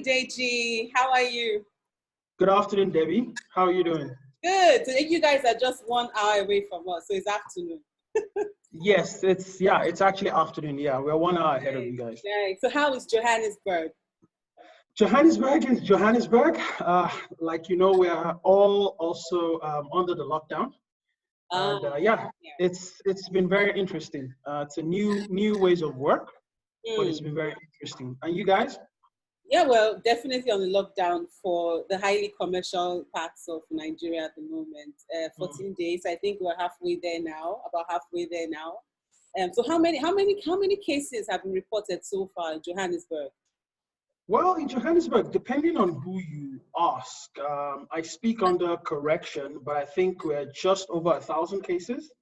Deji. How are you? Good afternoon, Debbie. How are you doing? Good. So you guys are just 1 hour away from us, so it's afternoon. Yes, it's actually afternoon. Yeah, we're 1 hour ahead of you guys. Right. So how is Johannesburg? Johannesburg is Johannesburg. Like you know, we are all also under the lockdown, and it's been very interesting. It's a new ways of work, but it's been very interesting. And you guys? Yeah, well, definitely on the lockdown for the highly commercial parts of Nigeria at the moment. 14 days. I think we're halfway there now. About halfway there now. So how many cases have been reported so far in Johannesburg? Well, in Johannesburg, depending on who you ask, I speak under correction, but I think we're just over 1,000 cases.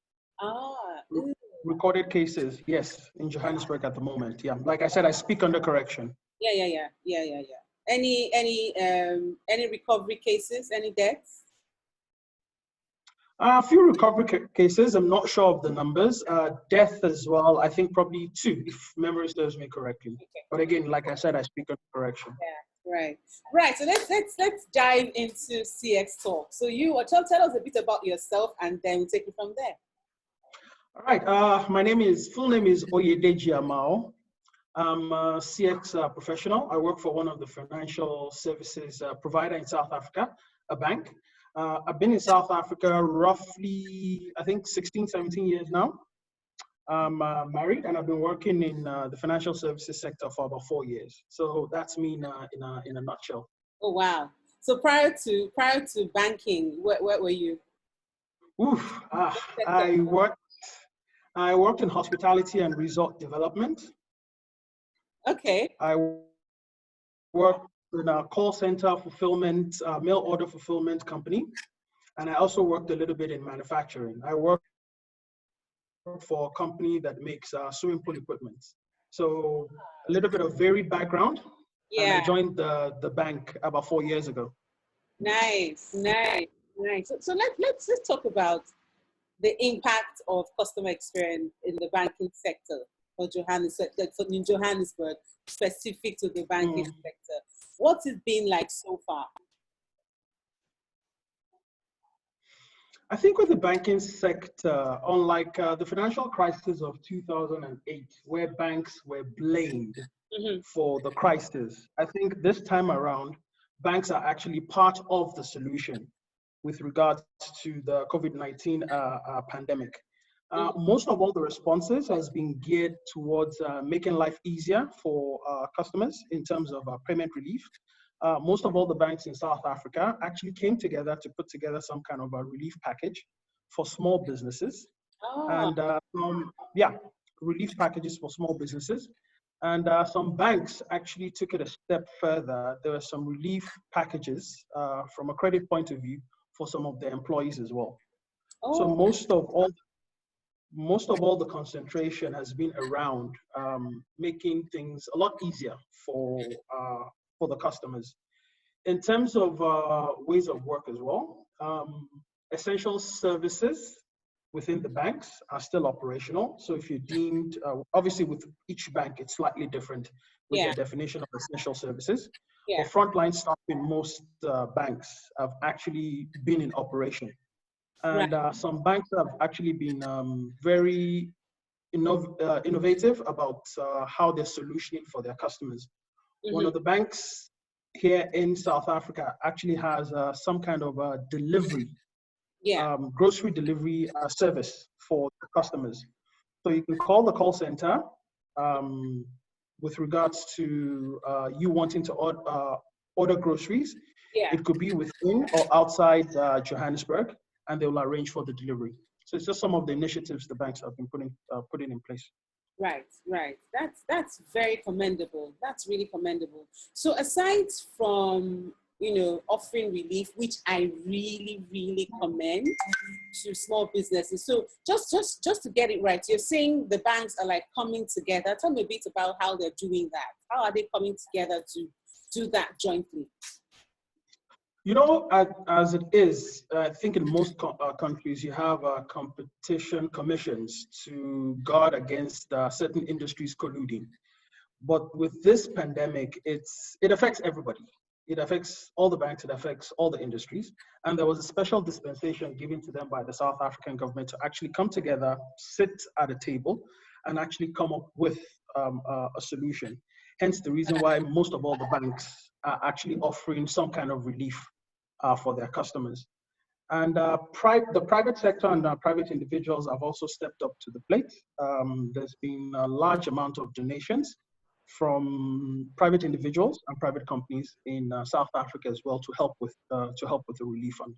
Recorded cases, yes, in Johannesburg at the moment. Yeah, like I said, I speak under correction. Yeah. Any recovery cases? Any deaths? A few recovery cases. I'm not sure of the numbers. Death as well. I think probably 2, if memory serves me correctly. Okay. But again, like I said, I speak under correction. Yeah, right. So let's dive into CX talk. So tell us a bit about yourself, and then we'll take it from there. All right. My full name is Oyedeji Amao. I'm a CX professional. I work for one of the financial services provider in South Africa, a bank. I've been in South Africa roughly, I think 16, 17 years now. I'm married, and I've been working in the financial services sector for about 4 years. So that's me in a nutshell. Oh, wow. So prior to banking, where were you? I worked in hospitality and resort development. Okay. I worked in a call center fulfillment, mail order fulfillment company. And I also worked a little bit in manufacturing. I worked for a company that makes swimming pool equipment. So a little bit of varied background. Yeah. And I joined the bank about 4 years ago. Nice. So let's talk about the impact of customer experience in the banking sector for Johannesburg, specific to the banking sector. What's it been like so far? I think with the banking sector, unlike the financial crisis of 2008, where banks were blamed for the crisis, I think this time around, banks are actually part of the solution with regards to the COVID-19 pandemic. Most of all the responses has been geared towards making life easier for customers in terms of payment relief. Most of all the banks in South Africa actually came together to put together some kind of a relief package for small businesses. And relief packages for small businesses. And some banks actually took it a step further. There were some relief packages from a credit point of view for some of their employees as well. So most of all the concentration has been around making things a lot easier for the customers. In terms of ways of work as well, essential services within the banks are still operational. So if you're deemed, obviously with each bank, it's slightly different with the definition of essential services. Yeah. For frontline staff in most banks have actually been in operation. And some banks have actually been very innovative about how they're solutioning for their customers. One of the banks here in South Africa actually has some kind of a delivery, grocery delivery service for the customers. So you can call the call center with regards to you wanting to order groceries. Yeah. It could be within or outside Johannesburg, and they will arrange for the delivery. So it's just some of the initiatives the banks have been putting in place. Right. That's very commendable. That's really commendable. So aside from offering relief, which I really commend to small businesses. So just to get it right, you're saying the banks are like coming together. Tell me a bit about how they're doing that. How are they coming together to do that jointly? As it is, I think in most countries, you have competition commissions to guard against certain industries colluding. But with this pandemic, it affects everybody. It affects all the banks, it affects all the industries. And there was a special dispensation given to them by the South African government to actually come together, sit at a table, and actually come up with a solution. Hence the reason why most of all the banks are actually offering some kind of relief for their customers. And the private sector and private individuals have also stepped up to the plate. There's been a large amount of donations from private individuals and private companies in South Africa as well to help with the relief fund.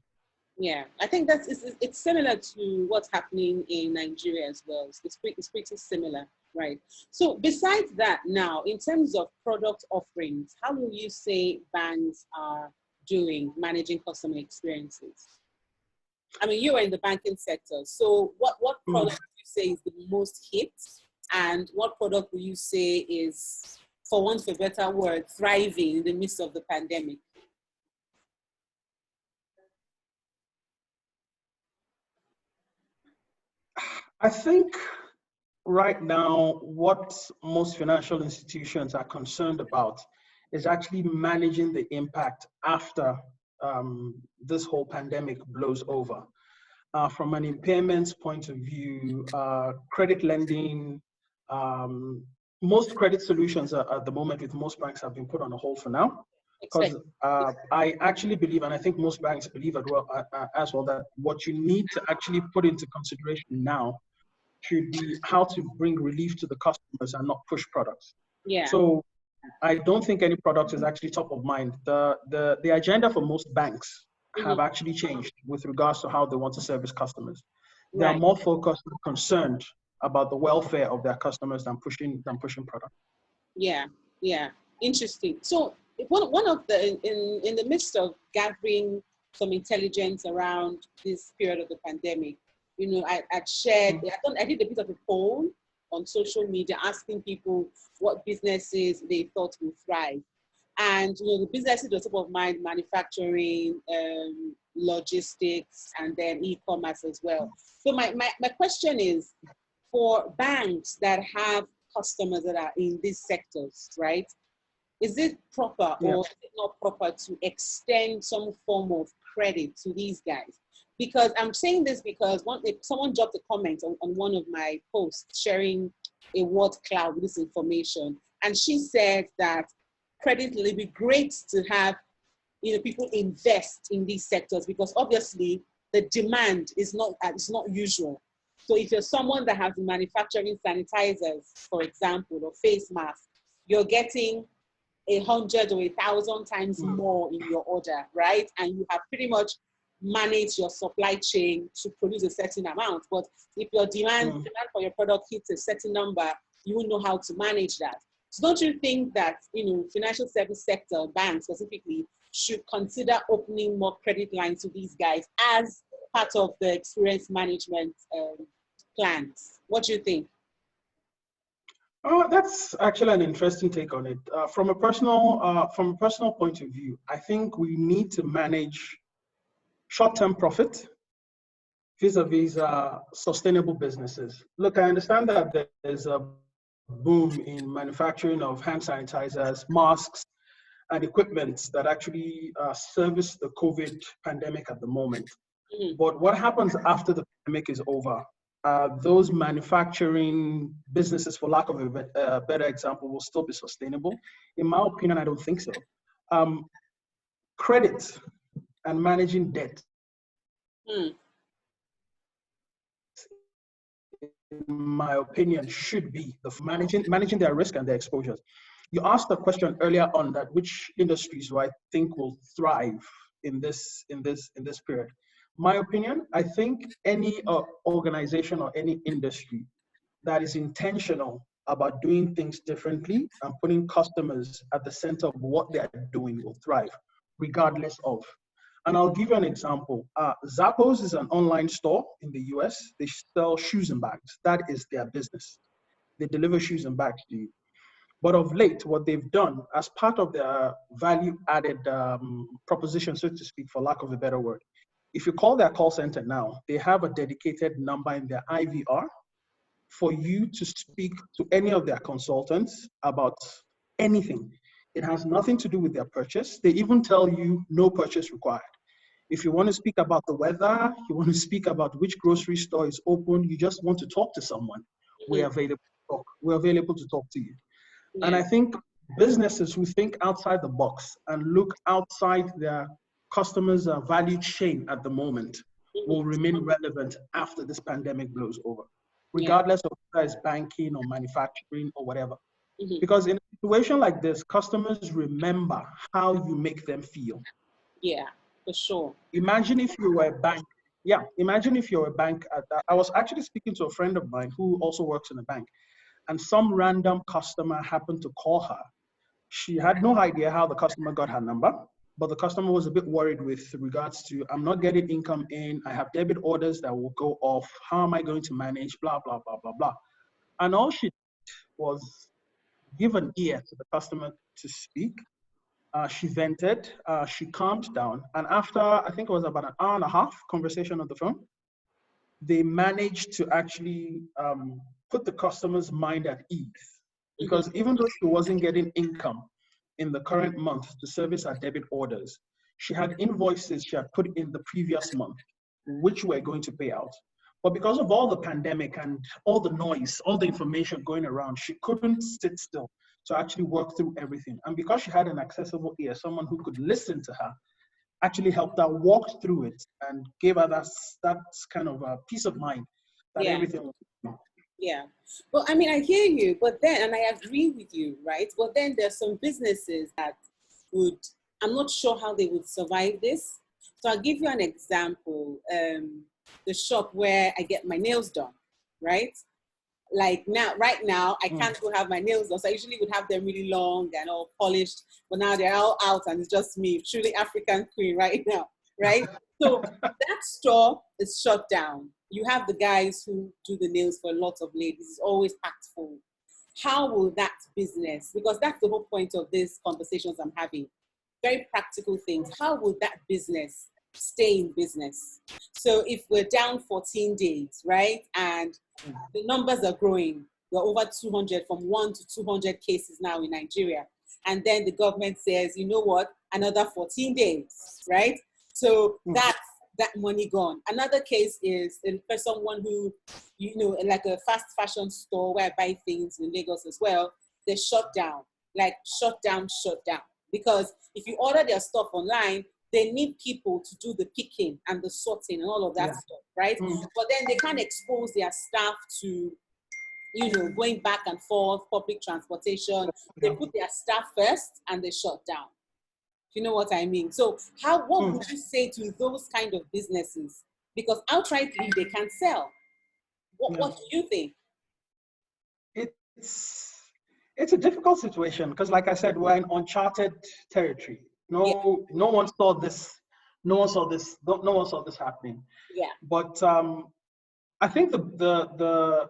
Yeah, I think it's similar to what's happening in Nigeria as well. It's pretty similar, right? So besides that, now in terms of product offerings, how will you say banks are doing managing customer experiences? I mean, you are in the banking sector, so what product would you say is the most hit, and what product will you say is, for want of a better word, thriving in the midst of the pandemic? I think right now, what most financial institutions are concerned about is actually managing the impact after this whole pandemic blows over. From an impairments point of view, credit lending, most credit solutions at the moment with most banks have been put on a hold for now. Because I actually believe, and I think most banks believe as well, that what you need to actually put into consideration now should be how to bring relief to the customers and not push products. Yeah. So I don't think any product is actually top of mind. The agenda for most banks have actually changed with regards to how they want to service customers. They are more focused and concerned about the welfare of their customers than pushing products. Yeah, yeah, interesting. So one of the in the midst of gathering some intelligence around this period of the pandemic, you know, I shared, I did a bit of a poll on social media asking people what businesses they thought would thrive. And, you know, the businesses were top of mind: manufacturing, logistics, and then e-commerce as well. So my question is, for banks that have customers that are in these sectors, right? Is it proper or is it not proper to extend some form of credit to these guys? Because I'm saying this because someone dropped a comment on one of my posts sharing a word cloud with this information. And she said that credit will be great to have, you know, people invest in these sectors because obviously the demand is not usual. So if you're someone that has manufacturing sanitizers, for example, or face masks, you're getting 100 or 1,000 times more in your order, right? And you have pretty much managed your supply chain to produce a certain amount. But if your demand for your product hits a certain number, you won't know how to manage that. So don't you think that, you know, financial service sector, banks specifically, should consider opening more credit lines to these guys as part of the experience management plans? What do you think? Oh, that's actually an interesting take on it. From a personal point of view, I think we need to manage short-term profit vis-a-vis sustainable businesses. Look, I understand that there's a boom in manufacturing of hand sanitizers, masks, and equipment that actually service the COVID pandemic at the moment. But what happens after the pandemic is over? Those manufacturing businesses, for lack of a better example, will still be sustainable? In my opinion, I don't think so. Credit and managing debt, in my opinion, should be managing their risk and their exposures. You asked a question earlier on that which industries do I think will thrive in this period. My opinion, I think any organization or any industry that is intentional about doing things differently and putting customers at the center of what they are doing will thrive, regardless of. And I'll give you an example. Zappos is an online store in the US. They sell shoes and bags. That is their business. They deliver shoes and bags to you. But of late, what they've done as part of their value-added proposition, so to speak, for lack of a better word, if you call their call center now, they have a dedicated number in their IVR for you to speak to any of their consultants about anything. It has nothing to do with their purchase. They even tell you no purchase required. If you want to speak about the weather, you want to speak about which grocery store is open, you just want to talk to someone, we're available to talk. We're available to talk to you. And I think businesses who think outside the box and look outside their customers' value chain at the moment will remain relevant after this pandemic blows over, regardless of whether it's banking or manufacturing or whatever. Because in a situation like this, customers remember how you make them feel. Yeah, for sure. Imagine if you were a bank. Yeah, imagine if you're a bank. I was actually speaking to a friend of mine who also works in a bank, and some random customer happened to call her. She had no idea how the customer got her number, but the customer was a bit worried with regards to, I'm not getting income in, I have debit orders that will go off, how am I going to manage, blah, blah, blah, blah, blah. And all she did was give an ear to the customer to speak. She vented, she calmed down, and after, I think it was about an hour and a half conversation on the phone, they managed to actually put the customer's mind at ease. Because even though she wasn't getting income in the current month to service her debit orders, she had invoices she had put in the previous month, which were going to pay out. But because of all the pandemic and all the noise, all the information going around, she couldn't sit still to actually work through everything. And because she had an accessible ear, someone who could listen to her, actually helped her walk through it and gave her that kind of peace of mind that everything was fine. Yeah. Well, I mean, I hear you, but then, and I agree with you, right? But then there's some businesses that would, I'm not sure how they would survive this. So I'll give you an example. The shop where I get my nails done, right? Like now, right now, I can't go have my nails done. So I usually would have them really long and all polished, but now they're all out and it's just me, truly African queen right now, right? So that store is shut down. You have the guys who do the nails for lots of ladies. It's always packed full. How will that business, because that's the whole point of these conversations I'm having, very practical things. How will that business stay in business? So if we're down 14 days, right, and the numbers are growing, we're over 200, from 1 to 200 cases now in Nigeria, and then the government says, you know what, another 14 days, right? So that's that money gone. Another case is for someone who, you know, like a fast fashion store where I buy things in Lagos as well, they shut down, like shut down. Because if you order their stuff online, they need people to do the picking and the sorting and all of that stuff, right? But then they can't expose their staff to, you know, going back and forth, public transportation. They put their staff first and they shut down. You know what I mean? So what would you say to those kind of businesses? Because outrightly they can't sell. What do you think? It's a difficult situation because, like I said, we're in uncharted territory. No one saw this. No one saw this happening. Yeah. But I think the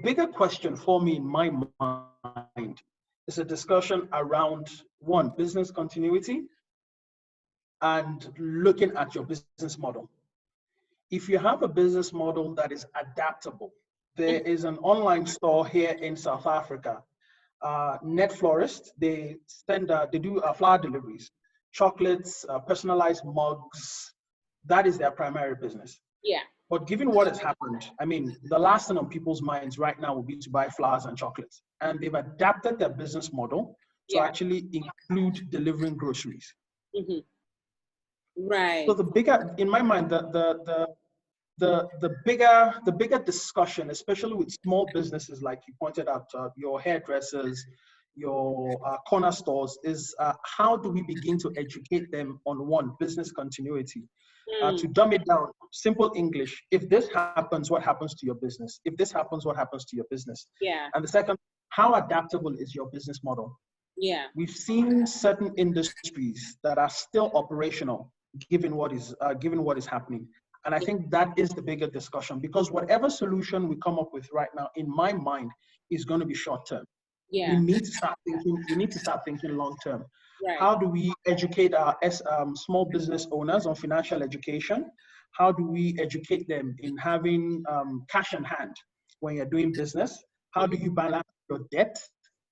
bigger question for me in my mind is a discussion around, one, business continuity and looking at your business model. If you have a business model that is adaptable, there is an online store here in South Africa, Net Florist. They do flower deliveries, chocolates, personalized mugs. That is their primary business. Yeah. But given what has happened, I mean, the last thing on people's minds right now will be to buy flowers and chocolates. And they've adapted their business model to actually include delivering groceries. Right. So the bigger, in my mind, the bigger discussion, especially with small businesses like you pointed out, your hairdressers, your corner stores, is how do we begin to educate them on, one, business continuity? To dumb it down, simple English: if this happens, what happens to your business? If this happens, what happens to your business? Yeah. And the second, how adaptable is your business model? Yeah. We've seen certain industries that are still operational given what is happening. And I think that is the bigger discussion, because whatever solution we come up with right now, in my mind, is going to be short term. Yeah. We need to start thinking long term. Right. How do we educate our small business owners on financial education? How do we educate them in having cash in hand when you're doing business? How do you balance your debt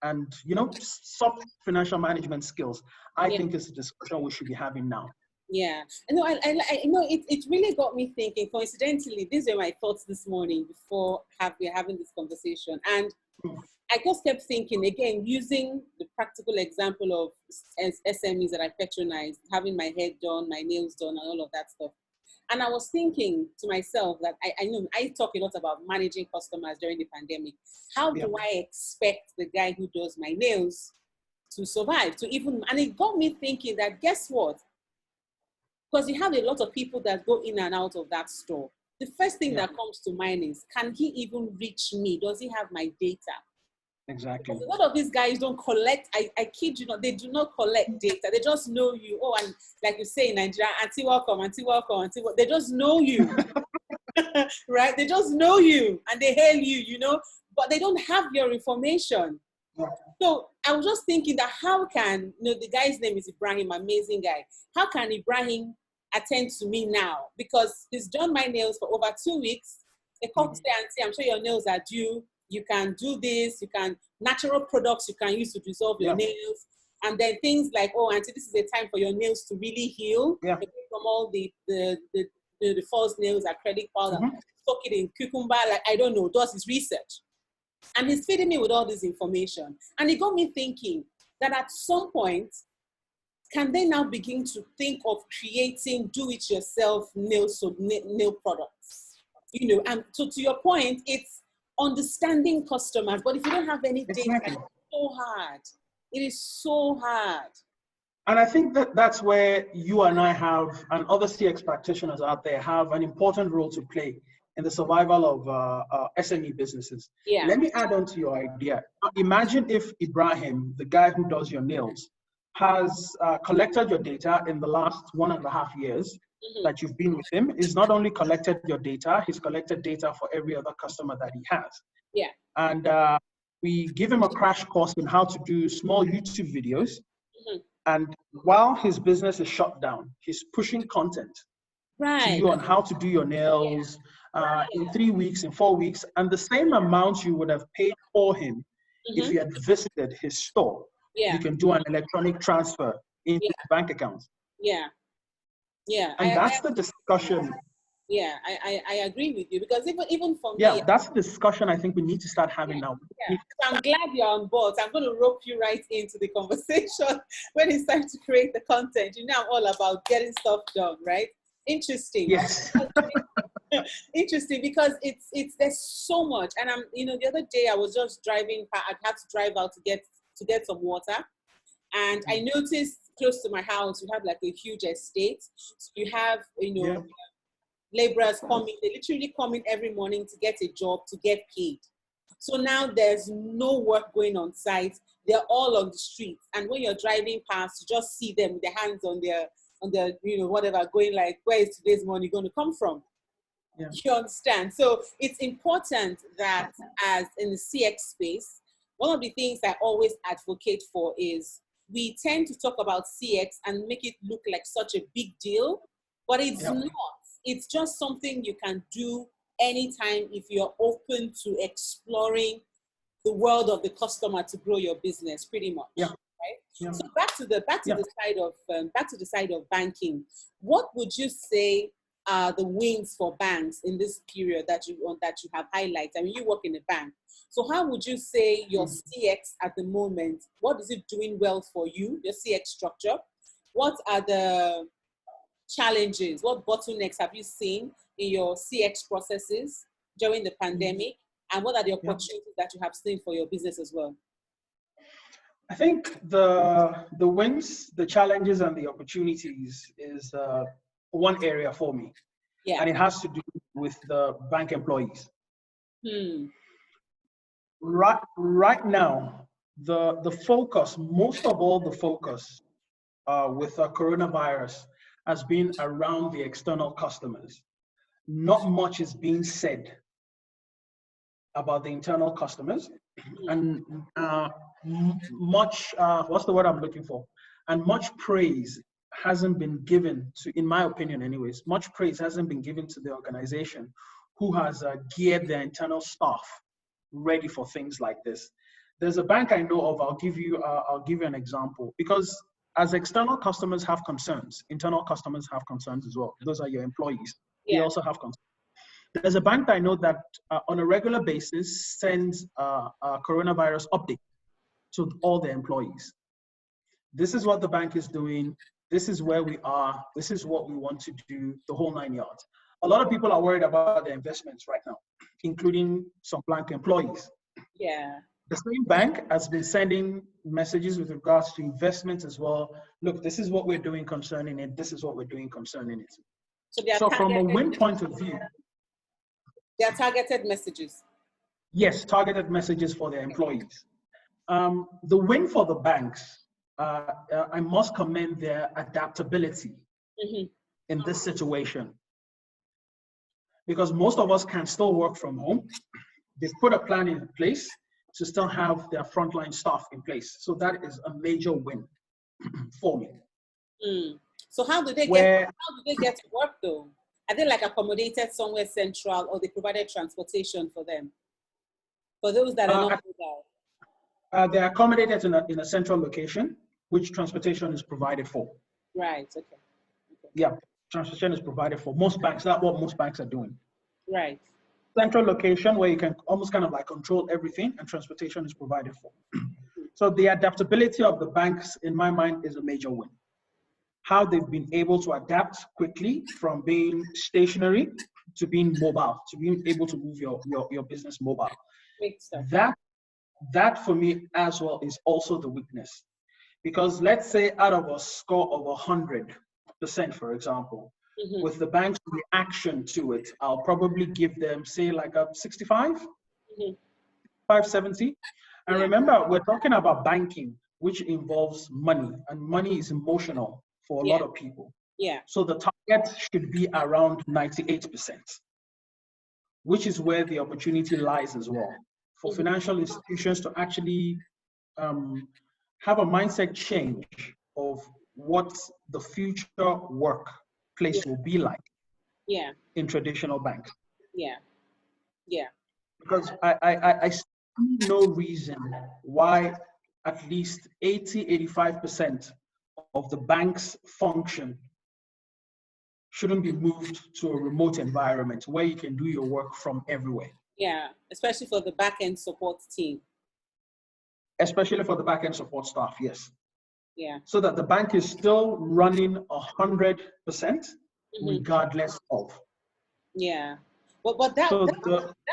and, soft financial management skills? I Yeah. think it's a discussion we should be having now. Yeah. It really got me thinking. Coincidentally, these were my thoughts this morning before we're having this conversation. And I just kept thinking, again, using the practical example of SMEs that I patronize, having my hair done, my nails done, and all of that stuff. And I was thinking to myself that I know I talk a lot about managing customers during the pandemic. How do I expect the guy who does my nails to survive, and it got me thinking that, guess what? Because you have a lot of people that go in and out of that store. The first thing that comes to mind is, can he even reach me? Does he have my data? Exactly. Because a lot of these guys don't collect, I kid you not, they do not collect data. They just know you. Oh, and like you say in Nigeria, auntie welcome, auntie welcome, auntie welcome. They just know you, right? They just know you and they hail you, but they don't have your information. Yeah. So I was just thinking that how can, the guy's name is Ibrahim, amazing guy. How can Ibrahim attend to me now? Because he's done my nails for over 2 weeks. They come to say, auntie, I'm sure your nails are due. You can do this, natural products you can use to dissolve your nails. And then things like, oh, auntie, this is a time for your nails to really heal. From all the false nails, acrylic powder, soak it in cucumber, I don't know, does his research. And he's feeding me with all this information. And it got me thinking that at some point, can they now begin to think of creating do-it-yourself nail products? And so to your point, it's understanding customers. But if you don't have any data, it's so hard. It is so hard. And I think that's where you and I have, and other CX practitioners out there have an important role to play in the survival of SME businesses. Yeah. Let me add on to your idea. Imagine if Ibrahim, the guy who does your nails, has collected your data in the last 1.5 years that you've been with him. He's not only collected your data, he's collected data for every other customer that he has. Yeah. And we give him a crash course in how to do small YouTube videos. And while his business is shut down, he's pushing content to you on how to do your nails in 3 weeks, in 4 weeks, and the same amount you would have paid for him if you had visited his store. You can do an electronic transfer into his bank account. Yeah. And that's the discussion. Yeah, I agree with you, because even for me. Yeah, that's the discussion I think we need to start having now. Yeah. So I'm glad you're on board. So I'm going to rope you right into the conversation when it's time to create the content. I'm all about getting stuff done, right? Interesting. Yes. Interesting, because there's so much. And I'm, the other day I was just driving. I had to drive out to get some water, and I noticed close to my house you have like a huge estate. So you have laborers coming. They literally come in every morning to get a job, to get paid. So now there's no work going on site. They're all on the streets. And when you're driving past, you just see them with their hands on their whatever, going like, where is today's money going to come from? Yeah. You understand? So it's important that, as in the CX space, one of the things I always advocate for is, we tend to talk about CX and make it look like such a big deal, but it's not. It's just something you can do anytime if you're open to exploring the world of the customer to grow your business, pretty much. Yeah. Right? Yeah. So back to the side of banking. What would you say are the wins for banks in this period that you have highlighted? I mean, you work in a bank. So how would you say your CX at the moment, what is it doing well for you, your CX structure? What are the challenges? What bottlenecks have you seen in your CX processes during the pandemic? And what are the opportunities that you have seen for your business as well? I think the wins, the challenges, and the opportunities is one area for me. Yeah. And it has to do with the bank employees. Right now, the focus, most of all the focus with coronavirus has been around the external customers. Not much is being said about the internal customers, and much, what's the word I'm looking for? And much praise hasn't been given to, in my opinion anyways, much praise hasn't been given to the organization who has geared their internal staff ready for things like this. There's a bank I know of, I'll give you an example, because as external customers have concerns, internal customers have concerns as well. Those are your employees. They also have concerns. There's a bank I know that on a regular basis sends a coronavirus update to all their employees. This is what the bank is doing. This is where we are. This is what we want to do, the whole 9 yards. A lot of people are worried about their investments right now, including some bank employees. Yeah. The same bank has been sending messages with regards to investments as well. Look, this is what we're doing concerning it. This is what we're doing concerning it. So from a win point of view, they are targeted messages. Yes, targeted messages for their employees. The win for the banks, I must commend their adaptability in this situation, because most of us can still work from home. They've put a plan in place to still have their frontline staff in place. So that is a major win for me. So how do they get to work though? Are they like accommodated somewhere central, or they provided transportation for them? For those that are not mobile? They're accommodated in a central location, which transportation is provided for. Right, okay. Yeah, transportation is provided for. Most banks, that's what most banks are doing. Right. Central location where you can almost kind of like control everything, and transportation is provided for. So the adaptability of the banks, in my mind, is a major win. How they've been able to adapt quickly from being stationary to being mobile, to being able to move your business mobile. That for me as well is also the weakness. Because let's say out of a score of 100%, for example, with the bank's reaction to it, I'll probably give them, say, like a 65, 570. And remember, we're talking about banking, which involves money, and money is emotional for a lot of people. Yeah. So the target should be around 98%, which is where the opportunity lies as well for financial institutions to actually have a mindset change of what the future workplace will be like in traditional banks. Yeah. Because I see no reason why at least 85% of the bank's function shouldn't be moved to a remote environment where you can do your work from everywhere. Yeah, especially for the back-end support team. Especially for the back-end support staff, yes. Yeah. So that the bank is still running 100% regardless of. Yeah. But that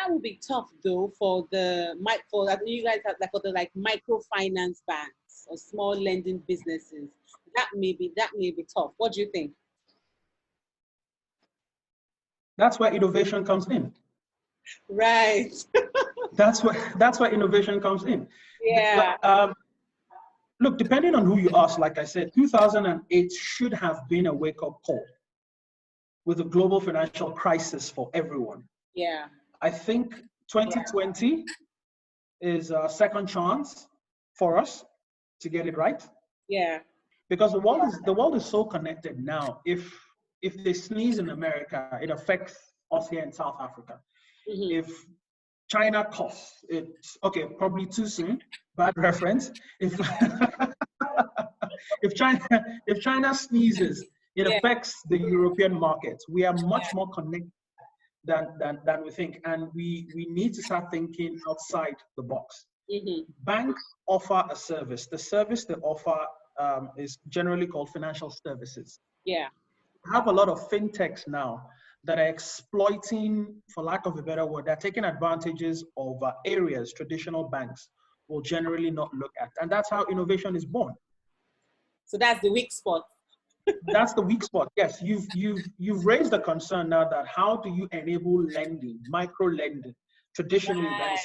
would be tough though for you guys have for the microfinance banks or small lending businesses. That may be tough. What do you think? That's where innovation comes in. Right. That's where innovation comes in. Yeah. Look, depending on who you ask, like I said, 2008 should have been a wake-up call with a global financial crisis for everyone. Yeah. I think 2020 is a second chance for us to get it right. Yeah. Because the world is so connected now. If they sneeze in America, it affects us here in South Africa. If China coughs, it's okay, probably too soon, bad reference. If China sneezes, it affects the European markets. We are much more connected than we think, and we need to start thinking outside the box. Banks offer a service. The service they offer is generally called financial services. Yeah. We have a lot of fintechs now that are exploiting, for lack of a better word, they're taking advantages of areas traditional banks will generally not look at. And that's how innovation is born. So that's the weak spot. That's the weak spot. Yes, you've raised the concern now that how do you enable lending, micro lending, traditionally that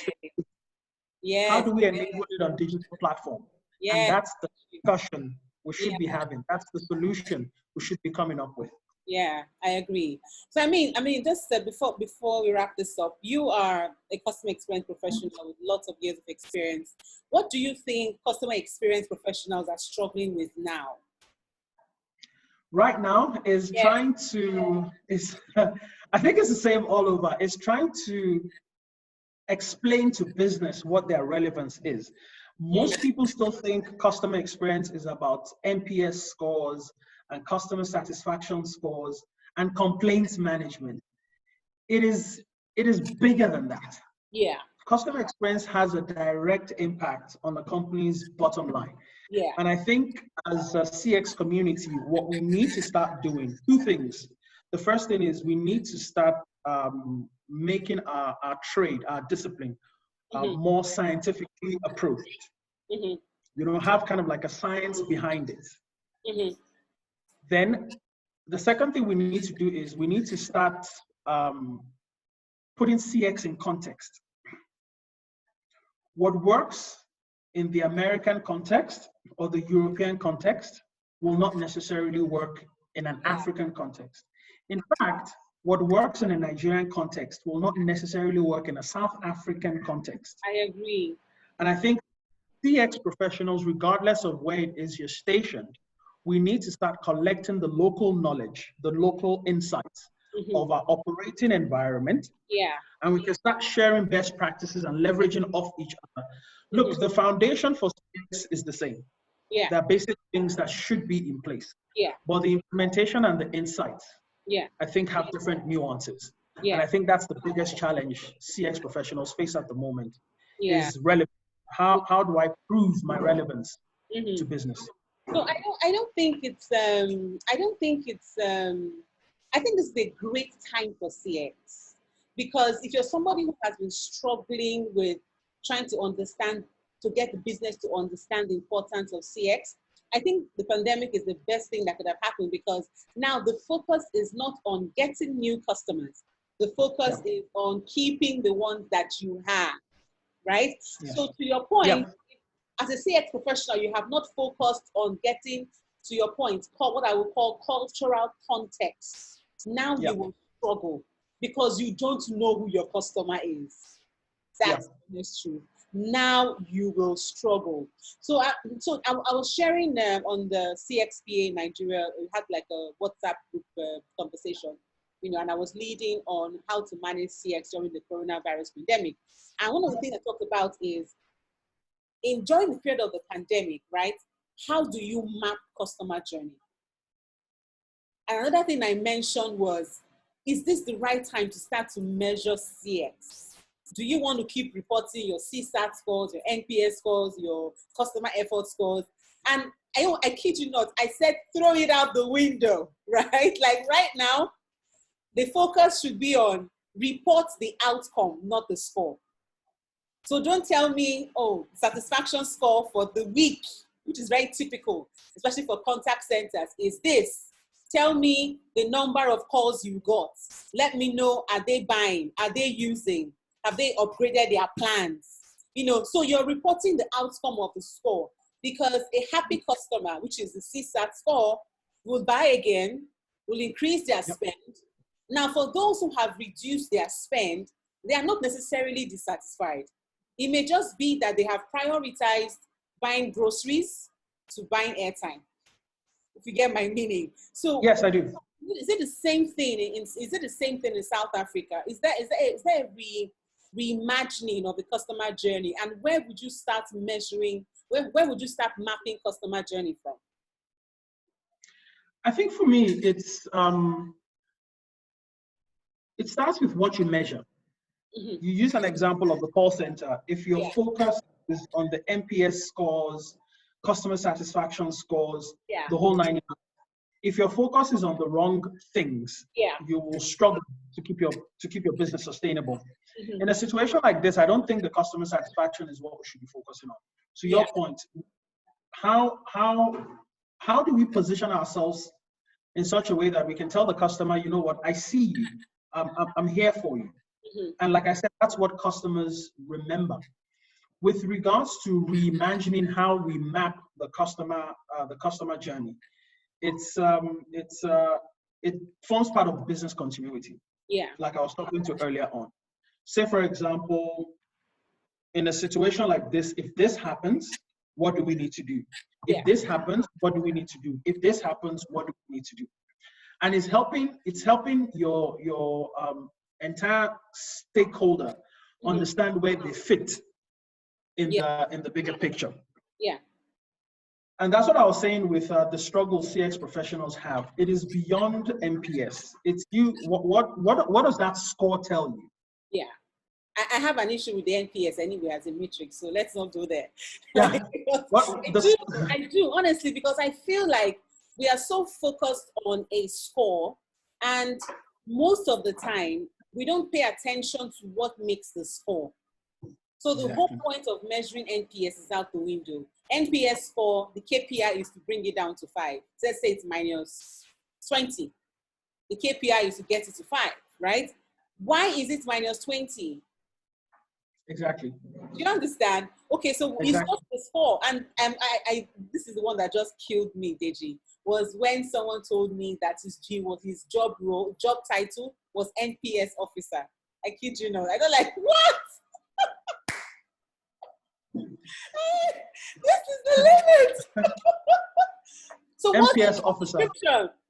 is how do we enable it on digital platform? And that's the discussion we should be having. That's the solution we should be coming up with. Yeah, I agree. So just before we wrap this up, you are a customer experience professional with lots of years of experience. What do you think customer experience professionals are struggling with now? Right now is Yeah. trying to, is I think it's the same all over. It's trying to explain to business what their relevance is. Most people still think customer experience is about NPS scores and customer satisfaction scores and complaints management. It is bigger than that. Yeah. Customer experience has a direct impact on the company's bottom line. Yeah. And I think as a CX community, what we need to start doing, two things. The first thing is we need to start making our trade, our discipline, more scientifically approached. Have kind of like a science behind it. Then the second thing we need to do is we need to start putting CX in context. What works in the American context or the European context will not necessarily work in an African context. In fact, what works in a Nigerian context will not necessarily work in a South African context. I agree. And I think CX professionals, regardless of where it is you're stationed, we need to start collecting the local knowledge, the local insights of our operating environment. Yeah. And we can start sharing best practices and leveraging off each other. Look, the foundation for CX is the same. Yeah. There are basic things that should be in place. Yeah. But the implementation and the insights, yeah, I think, have different nuances. Yeah. And I think that's the biggest challenge CX professionals face at the moment. Yeah. Is relevance. How do I prove my relevance to business? So I don't think it's I think this is a great time for CX, because if you're somebody who has been struggling with trying to get the business to understand the importance of CX, I think the pandemic is the best thing that could have happened, because now the focus is not on getting new customers. The focus is on keeping the ones that you have, right? Yes. So to your point, as a CX professional, you have not focused on getting, to your point, what I would call cultural context. Now you will struggle because you don't know who your customer is. That's true. Now you will struggle. So I was sharing on the CXPA Nigeria. We had like a WhatsApp group conversation, and I was leading on how to manage CX during the coronavirus pandemic. And one of the things I talked about is, during the period of the pandemic, right? How do you map customer journey? And another thing I mentioned was, is this the right time to start to measure CX? Do you want to keep reporting your CSAT scores, your NPS scores, your customer effort scores? And I kid you not, I said, throw it out the window, right? Like right now, the focus should be on report the outcome, not the score. So don't tell me, satisfaction score for the week, which is very typical, especially for contact centers, is this. Tell me the number of calls you got. Let me know, are they buying? Are they using? Have they upgraded their plans? So you're reporting the outcome of the score, because a happy customer, which is the CSAT score, will buy again, will increase their spend. Now, for those who have reduced their spend, they are not necessarily dissatisfied. It may just be that they have prioritized buying groceries to buying airtime, if you get my meaning. So yes, I do. Is it the same thing in South Africa? Is there a reimagining of the customer journey? And where would you start measuring? Where would you start mapping customer journey from? I think for me, it starts with what you measure. You use an example of the call center. If your focus is on the NPS scores, customer satisfaction scores, the whole 9 yards, if your focus is on the wrong things, you will struggle to keep your business sustainable. In a situation like this, I don't think the customer satisfaction is what we should be focusing on. To your point, how do we position ourselves in such a way that we can tell the customer, you know what, I see you, I'm here for you. And like I said, that's what customers remember. With regards to reimagining how we map the customer journey, it's it forms part of business continuity. Yeah. Like I was talking to earlier on. Say, for example, in a situation like this, if this happens, what do we need to do? If this happens, what do we need to do? If this happens, what do we need to do? And it's helping your entire stakeholder understand where they fit in the bigger picture. Yeah. And that's what I was saying with the struggle CX professionals have. It is beyond NPS. It's you. What does that score tell you? Yeah. I have an issue with the NPS anyway as a metric, so let's not go there. Yeah. I do, honestly, because I feel like we are so focused on a score, and most of the time, we don't pay attention to what makes the score. So the whole point of measuring NPS is out the window. NPS score, the KPI is to bring it down to 5. Let's say it's minus 20. The KPI is to get it to 5, right? Why is it minus 20? Exactly. Do you understand? Okay, so it's not the score. And I this is the one that just killed me, Deji, was when someone told me that his job title was NPS officer. I kid you not. I don't like, what? This is the limit. So NPS officer.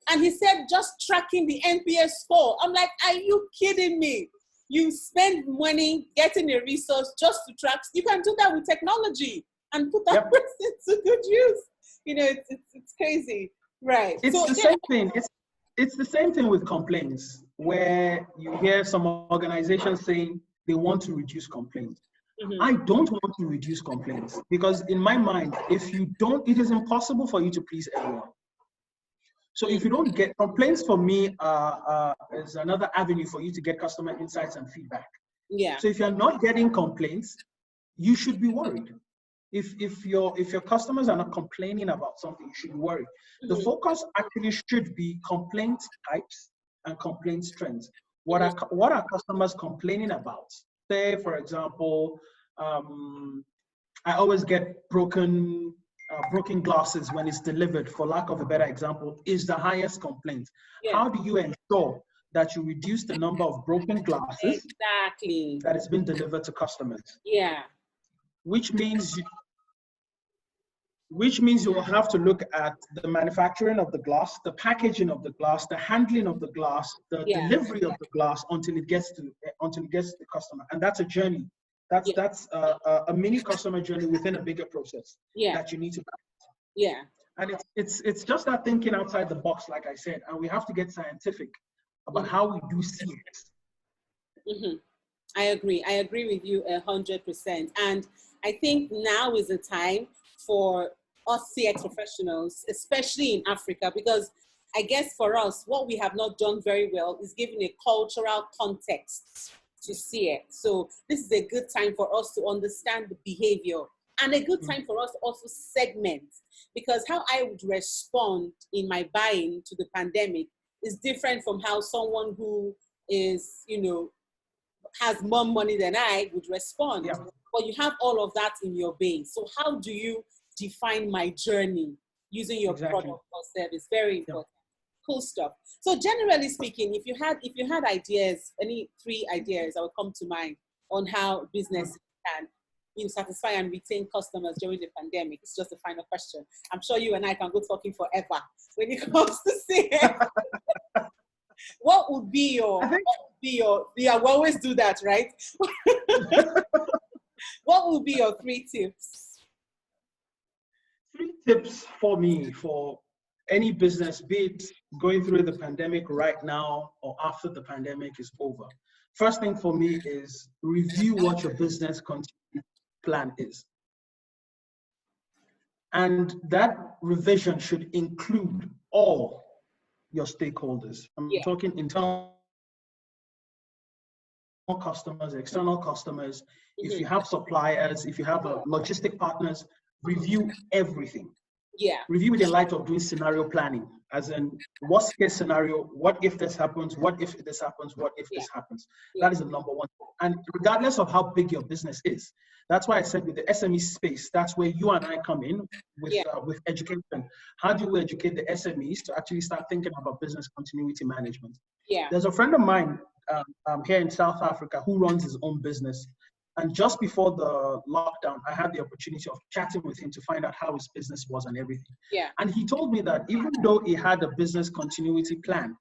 And he said, just tracking the NPS score. I'm like, are you kidding me? You spend money getting a resource just to track. You can do that with technology and put that person to good use. You know, it's crazy, right? It's the same thing. It's the same thing with complaints, where you hear some organizations saying they want to reduce complaints. I don't want to reduce complaints, because in my mind, if you don't, it is impossible for you to please everyone. So if you don't get complaints, for me, is another avenue for you to get customer insights and feedback. Yeah. So if you're not getting complaints, you should be worried. If your customers are not complaining about something, you should be worried. The focus actually should be complaint types and complaint trends. What are customers complaining about? Say, for example, I always get broken glasses when it's delivered, for lack of a better example, is the highest complaint. How do you ensure that you reduce the number of broken glasses that is being delivered to customers? Yeah. Which means you will have to look at the manufacturing of the glass, the packaging of the glass, the handling of the glass, the delivery of the glass until it gets to the customer. And that's a journey. That's a mini customer journey within a bigger process that you need to manage. Yeah. And it's just that thinking outside the box, like I said, and we have to get scientific about how we do see it. I agree with you 100%. And I think now is the time for us CX professionals, especially in Africa, because I guess for us, what we have not done very well is giving a cultural context to CX. So this is a good time for us to understand the behavior, and a good time for us to also segment, because how I would respond in my buying to the pandemic is different from how someone who is, has more money than I would respond. But you have all of that in your base. So how do you define my journey using your product or service? Very important. Cool stuff. So generally speaking, if you had ideas, any 3 ideas that would come to mind on how business can satisfy and retain customers during the pandemic, it's just a final question. I'm sure you and I can go talking forever when it comes to CX. What would be your, we always do that, right? What would be your 3 tips? 3 tips for me, for any business, be it going through the pandemic right now or after the pandemic is over. First thing for me is review what your business continuity plan is. And that revision should include all your stakeholders. I'm talking internal customers, external customers. If you have suppliers, if you have logistic partners, review everything. Review it in light of doing scenario planning, as in worst case scenario, what if this happens? What if this happens? What if this happens? That is the number one. And regardless of how big your business is, that's why I said with the SME space, that's where you and I come in with education. How do we educate the SMEs to actually start thinking about business continuity management? Yeah. There's a friend of mine here in South Africa who runs his own business. And just before the lockdown, I had the opportunity of chatting with him to find out how his business was and everything. Yeah. And he told me that even though he had a business continuity plan,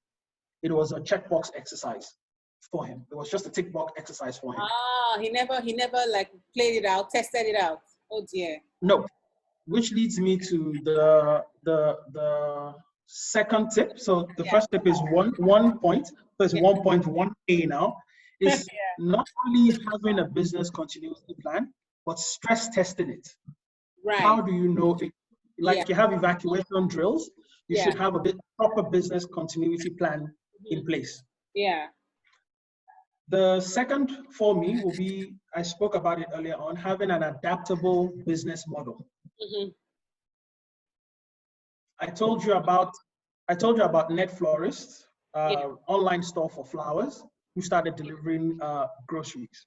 it was a checkbox exercise for him. It was just a tick box exercise for him. Ah, he never like played it out, tested it out. Oh dear. No, which leads me to the second tip. So the first tip is one point. So it's 1.1a now. Is not only having a business continuity plan, but stress testing it. Right. How do you know it? Like you have evacuation drills, you should have a proper business continuity plan in place. Yeah. The second for me will be, I spoke about it earlier on, having an adaptable business model. I told you about Net Florist, online store for flowers, who started delivering groceries.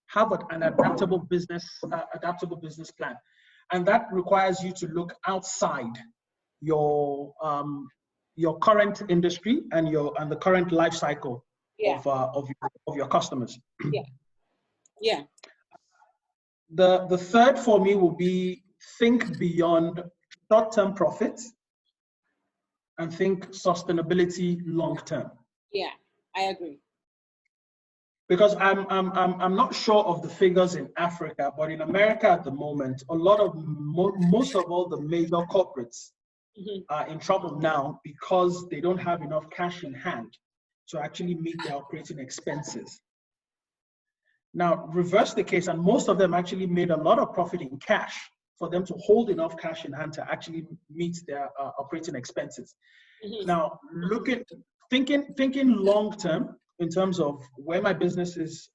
Have an adaptable business plan, and that requires you to look outside your current industry and the current life cycle of your customers. Yeah. The third for me will be think beyond short-term profits and think sustainability long-term. Yeah, I agree. Because I'm not sure of the figures in Africa, but in America at the moment, a lot of most of all the major corporates are in trouble now because they don't have enough cash in hand to actually meet their operating expenses. Now, reverse the case, and most of them actually made a lot of profit in cash for them to hold enough cash in hand to actually meet their operating expenses. Now, thinking long term in terms of where my business is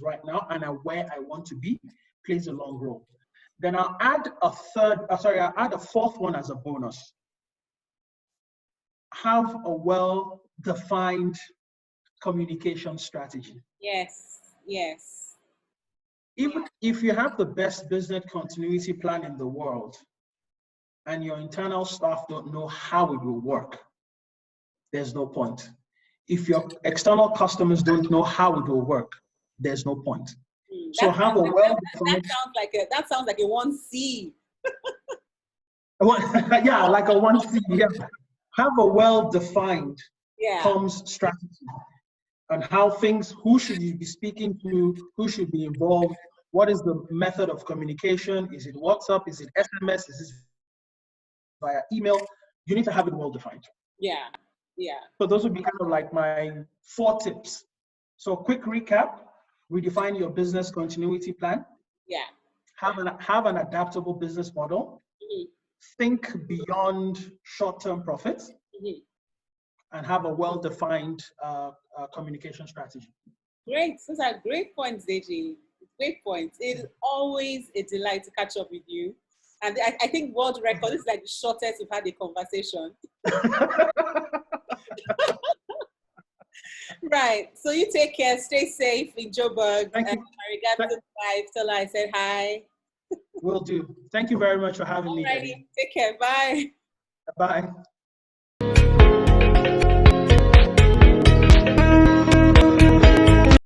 right now and where I want to be plays a long role. Then I'll add a fourth one as a bonus. Have a well-defined communication strategy. Yes. Even if you have the best business continuity plan in the world and your internal staff don't know how it will work, there's no point. If your external customers don't know how it will work, there's no point. So have a well-defined. That sounds like a 1C. Yeah, like a 1C. Yeah. Have a well-defined comms strategy on how who should you be speaking to, who should be involved, what is the method of communication? Is it WhatsApp? Is it SMS? Is it via email? You need to have it well-defined. Yeah. So those would be kind of like my 4 tips. So quick recap: redefine your business continuity plan. Yeah. Have an adaptable business model. Think beyond short-term profits. And have a well-defined communication strategy. Great. Those are great points, Deji. Great points. It's always a delight to catch up with you. And I think world record, this is like the shortest we've had a conversation. Right. So you take care. Stay safe in Joburg. Thank you. Regards to life. Tell her I said hi. Will do. Thank you very much for having me. Take care. Bye. Bye.